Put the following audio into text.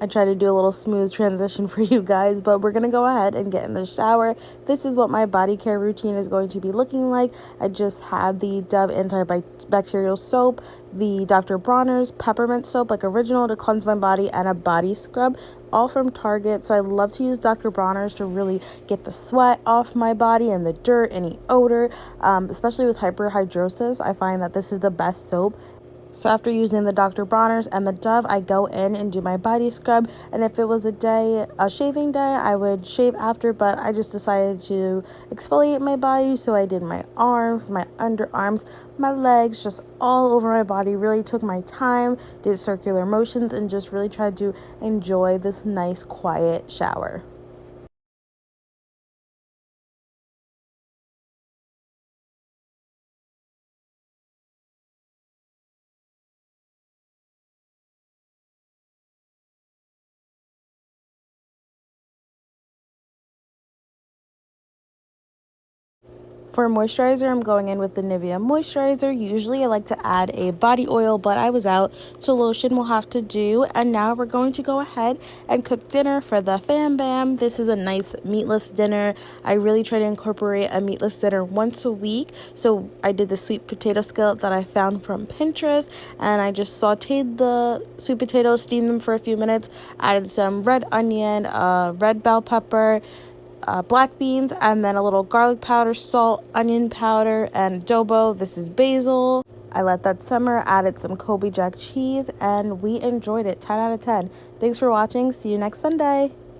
I try to do a little smooth transition for you guys, but we're going to go ahead and get in the shower. This is what my body care routine is going to be looking like. I just had the Dove antibacterial soap, the Dr. Bronner's peppermint soap, like original, to cleanse my body, and a body scrub, all from Target. So I love to use Dr. Bronner's to really get the sweat off my body and the dirt, any odor, especially with hyperhidrosis. I find that this is the best soap. So after using the Dr. Bronner's and the Dove, I go in and do my body scrub. And if it was a shaving day, I would shave after, but I just decided to exfoliate my body. So I did my arms, my underarms, my legs, just all over my body. Really took my time, did circular motions, and just really tried to enjoy this nice, quiet shower. For moisturizer, I'm going in with the Nivea moisturizer. Usually I like to add a body oil, but I was out, so lotion will have to do. And now we're going to go ahead and cook dinner for the fam bam. This is a nice meatless dinner. I really try to incorporate a meatless dinner once a week. So I did the sweet potato skillet that I found from Pinterest, and I just sauteed the sweet potatoes, steamed them for a few minutes, added some red onion, red bell pepper, black beans, and then a little garlic powder, salt, onion powder, and adobo. This is basil. I let that simmer, added some Kobe Jack cheese, and we enjoyed it. 10 out of 10. Thanks for watching. See you next Sunday.